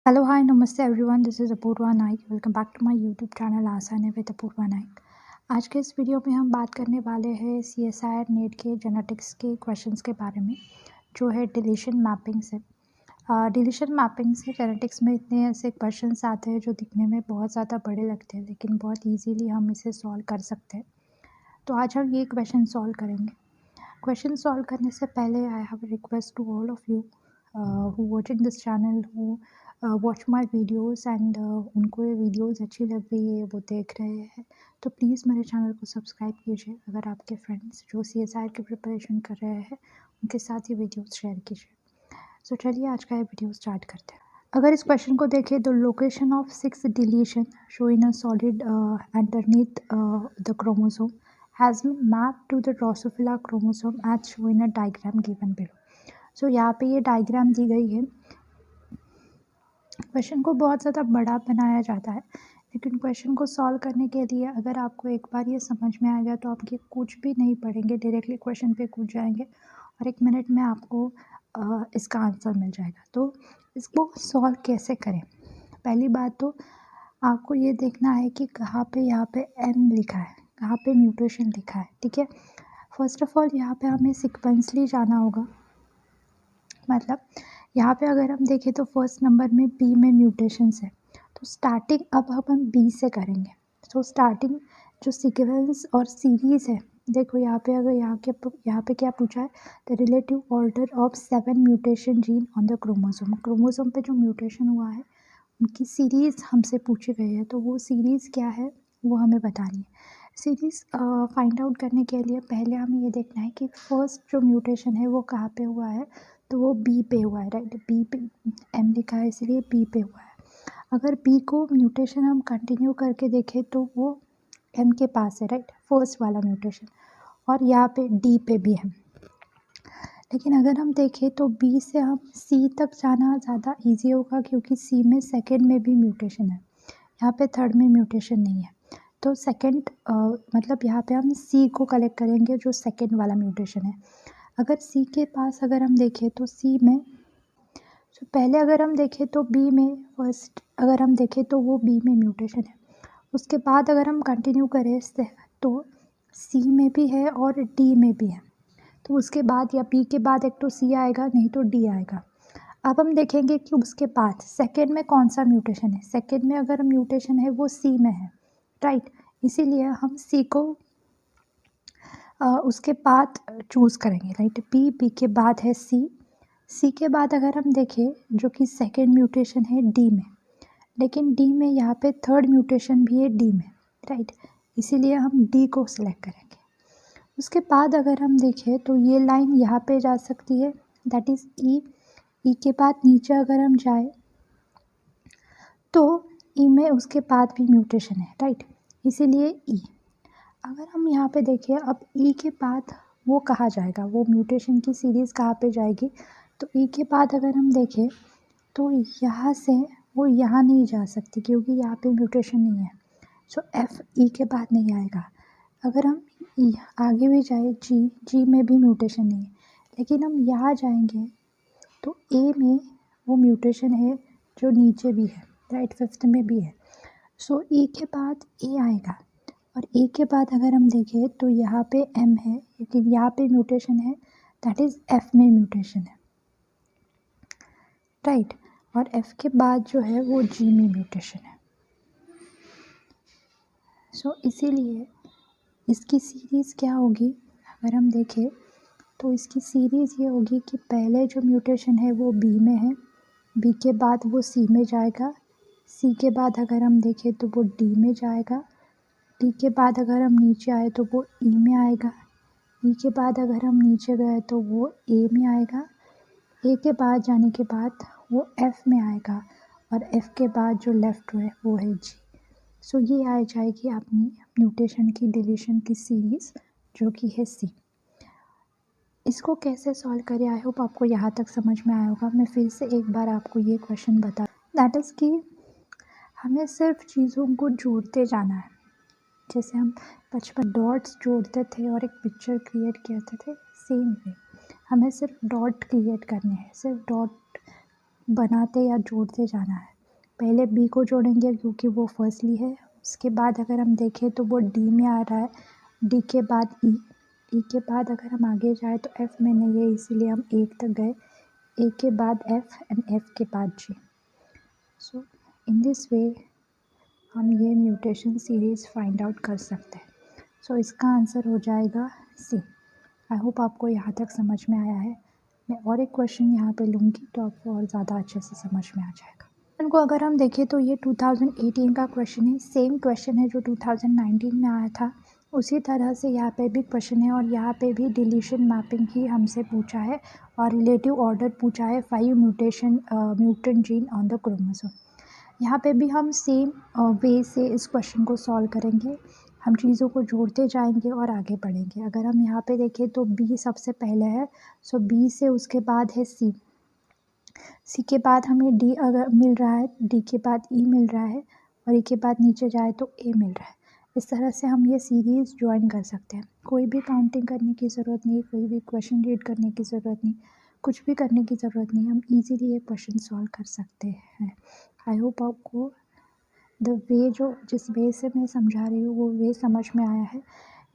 Hello, hi, namaste everyone. This is Apoorva Naik. Welcome back to my YouTube channel आसान है with Apoorva Naik. आज के इस वीडियो में हम बात करने वाले हैं CSIR नीट के जेनेटिक्स के क्वेश्चंस के बारे में, जो है डिलीशन मैपिंग से. डिलीशन मैपिंग से जेनेटिक्स में इतने ऐसे क्वेश्चंस आते हैं जो दिखने में बहुत ज़्यादा बड़े लगते हैं, लेकिन बहुत ईजीली हम इसे सॉल्व कर सकते हैं. तो आज हम ये क्वेश्चन सॉल्व करेंगे. क्वेश्चन सॉल्व करने से पहले I have request to all of you who watching this channel, who watch my videos and उनको ये वीडियोस अच्छी लग रही है, वो देख रहे हैं, तो प्लीज़ मेरे चैनल को सब्सक्राइब कीजिए. अगर आपके फ्रेंड्स जो CSIR की प्रिपरेशन कर रहे हैं उनके साथ ये वीडियोस शेयर कीजिए. सो चलिए आज का ये वीडियो स्टार्ट करते हैं. अगर इस क्वेश्चन को देखें तो location of 6 deletion show in a solid underneath the chromosome has been mapped to the drosophila chromosome as show in a diagram given below. So यहाँ पे ये डायग्राम दी गई है. क्वेश्चन को बहुत ज़्यादा बड़ा बनाया जाता है, लेकिन क्वेश्चन को सॉल्व करने के लिए अगर आपको एक बार ये समझ में आ गया तो आप ये कुछ भी नहीं पढ़ेंगे, डायरेक्टली क्वेश्चन पे कूद जाएंगे और 1 मिनट में आपको इसका आंसर मिल जाएगा. तो इसको सॉल्व कैसे करें? पहली बात तो आपको ये देखना है कि कहाँ पे यहाँ पे M लिखा है, कहाँ पे म्यूटेशन लिखा है. ठीक है, फर्स्ट ऑफ ऑल यहाँ पे हमें सिक्वेंसली जाना होगा. मतलब यहाँ पे अगर हम देखें तो फर्स्ट नंबर में बी में म्यूटेशंस है, तो स्टार्टिंग अब हम बी से करेंगे. तो स्टार्टिंग जो सीक्वेंस और सीरीज़ है, देखो यहाँ पे अगर यहाँ पे क्या पूछा है, the relative order of 7 mutation gene on the chromosome. Chromosome पे जो म्यूटेशन हुआ है उनकी सीरीज़ हमसे पूछी गई है, तो वो सीरीज़ क्या है वो हमें बतानी है. सीरीज़ फाइंड आउट करने के लिए पहले हमें ये देखना है कि फर्स्ट जो म्यूटेशन है वो कहाँ पे हुआ है, तो वो बी पे हुआ है. राइट, बी पे M लिखा है इसलिए बी पे हुआ है. अगर बी को म्यूटेशन हम कंटिन्यू करके देखें तो वो M के पास है. राइट, फर्स्ट वाला म्यूटेशन, और यहाँ पे डी पे भी है. लेकिन अगर हम देखें तो बी से हम सी तक जाना ज़्यादा इजी होगा, क्योंकि सी में सेकेंड में भी म्यूटेशन है, यहाँ पे थर्ड में म्यूटेशन नहीं है. तो सेकेंड मतलब यहाँ पे हम सी को कलेक्ट करेंगे जो सेकेंड वाला म्यूटेशन है. अगर सी के पास अगर हम देखें तो सी में, तो पहले अगर हम देखें तो बी में फर्स्ट अगर हम देखें तो वो बी में म्यूटेशन है. उसके बाद अगर हम कंटिन्यू करें इससे तो सी में भी है और डी में भी है. तो उसके बाद या बी के बाद एक तो सी आएगा, नहीं तो डी आएगा. अब हम देखेंगे कि उसके बाद सेकेंड में कौन सा म्यूटेशन है. सेकेंड में अगर म्यूटेशन है वो सी में है. राइट, इसीलिए हम सी को उसके बाद चूज़ करेंगे. राइट, बी के बाद है सी के बाद अगर हम देखें जो कि सेकेंड म्यूटेशन है डी में, लेकिन डी में यहाँ पे थर्ड म्यूटेशन भी है डी में. राइट, इसीलिए हम डी को सिलेक्ट करेंगे. उसके बाद अगर हम देखें तो ये लाइन यहाँ पे जा सकती है, दैट इज़ ई के बाद नीचे अगर हम जाए तो ई में उसके बाद भी म्यूटेशन है. राइट, इसीलिए ई. अगर हम यहाँ पे देखें अब ई के बाद वो कहाँ जाएगा, वो म्यूटेशन की सीरीज़ कहाँ पे जाएगी, तो ई के बाद अगर हम देखें तो यहाँ से वो यहाँ नहीं जा सकती, क्योंकि यहाँ पे म्यूटेशन नहीं है. सो एफ ई के बाद नहीं आएगा. अगर हम आगे भी जाए जी में भी म्यूटेशन नहीं है, लेकिन हम यहाँ जाएंगे तो ए में वो म्यूटेशन है जो नीचे भी है. राइट, फिफ्थ में भी है. सो ई के बाद ए आएगा, और ए के बाद अगर हम देखें तो यहाँ पे एम है, लेकिन यहाँ पे म्यूटेशन है, दैट इज़ एफ में म्यूटेशन है. राइट, और एफ के बाद जो है वो जी में म्यूटेशन है. सो इसीलिए इसकी सीरीज़ क्या होगी, अगर हम देखें तो इसकी सीरीज़ ये होगी कि पहले जो म्यूटेशन है वो बी में है, बी के बाद वो सी में जाएगा, सी के बाद अगर हम देखें तो वो डी में जाएगा, डी के बाद अगर हम नीचे आए तो वो ई में आएगा, ई के बाद अगर हम नीचे गए तो वो ए में आएगा, ए के बाद जाने के बाद वो एफ में आएगा, और एफ के बाद जो लेफ़्ट है वो है जी. सो ये आ जाएगी अपनी म्यूटेशन की डिलीशन की सीरीज़ जो कि है सी. इसको कैसे सॉल्व करें, आई होप आपको यहाँ तक समझ में आया होगा. मैं फिर से एक बार आपको ये क्वेश्चन बता, दैट इज़ कि हमें सिर्फ चीज़ों को जोड़ते जाना है. जैसे हम बचपन डॉट्स जोड़ते थे और एक पिक्चर क्रिएट करते थे, सेम वे हमें सिर्फ डॉट क्रिएट करने हैं, सिर्फ डॉट बनाते या जोड़ते जाना है. पहले बी को जोड़ेंगे क्योंकि वो फर्स्टली है। उसके बाद अगर हम देखें तो वो डी में आ रहा है, डी के बाद ई, ई के बाद अगर हम आगे जाए तो एफ में नहीं है, इसीलिए हम ए तक गए, ए के बाद एफ एंड एफ के बाद जी। सो इन दिस वे हम ये म्यूटेशन सीरीज़ फाइंड आउट कर सकते हैं। सो इसका आंसर हो जाएगा सी। आई होप आपको यहाँ तक समझ में आया है। मैं और एक क्वेश्चन यहाँ पे लूँगी तो आपको और ज़्यादा अच्छे से समझ में आ जाएगा। इनको अगर हम देखें तो ये 2018 का क्वेश्चन है, सेम क्वेश्चन है जो 2019 में आया था, उसी तरह से यहाँ पे भी क्वेश्चन है और यहाँ पे भी डिलीशन मैपिंग ही हमसे पूछा है और रिलेटिव ऑर्डर पूछा है 5 mutant gene on the chromosome. यहाँ पे भी हम सेम वे से इस क्वेश्चन को सॉल्व करेंगे, हम चीज़ों को जोड़ते जाएंगे और आगे बढ़ेंगे। अगर हम यहाँ पे देखें तो बी सबसे पहले है, सो बी से उसके बाद है सी, सी के बाद हमें डी अगर मिल रहा है, डी के बाद ई मिल रहा है और ई के बाद नीचे जाए तो ए मिल रहा है। इस तरह से हम ये सीरीज़ ज्वाइन कर सकते हैं। कोई भी काउंटिंग करने की ज़रूरत नहीं, कोई भी क्वेश्चन रीड करने की ज़रूरत नहीं, कुछ भी करने की ज़रूरत नहीं, हम इजीली ये क्वेश्चन सॉल्व कर सकते हैं। आई होप आपको द वे जो जिस वे से मैं समझा रही हूँ वो वे समझ में आया है।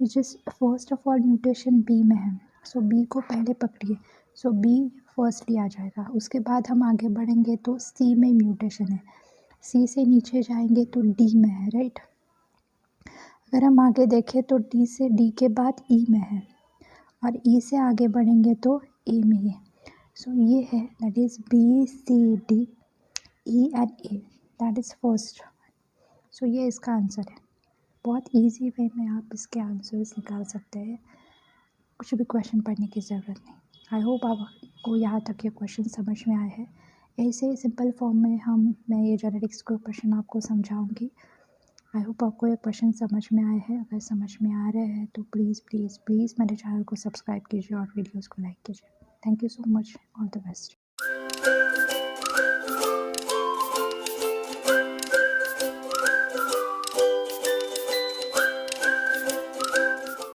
जिस first of all mutation B में है, सो बी को पहले पकड़िए, सो बी फर्स्टली आ जाएगा। उसके बाद हम आगे बढ़ेंगे तो सी में म्यूटेशन है, सी से नीचे जाएंगे तो डी में है, राइट। अगर हम आगे देखें तो डी से डी के बाद ई में है और ई से आगे बढ़ेंगे तो ए में है। सो ये है that is B C D E and A, that is first. So ये इसका आंसर है। बहुत इजी वे में आप इसके आंसर्स निकाल सकते हैं, कुछ भी क्वेश्चन पढ़ने की ज़रूरत नहीं। आई होप आपको यहाँ तक ये क्वेश्चन समझ में आए हैं। ऐसे ही सिंपल फॉर्म में मैं ये जेनेटिक्स को क्वेश्चन आपको समझाऊंगी। आई होप आपको ये क्वेश्चन समझ में आए हैं। अगर समझ में आ रहे हैं तो प्लीज़ प्लीज़ प्लीज़ मेरे चैनल को सब्सक्राइब कीजिए और वीडियोज़ को लाइक कीजिए। Thank you so much, all the best.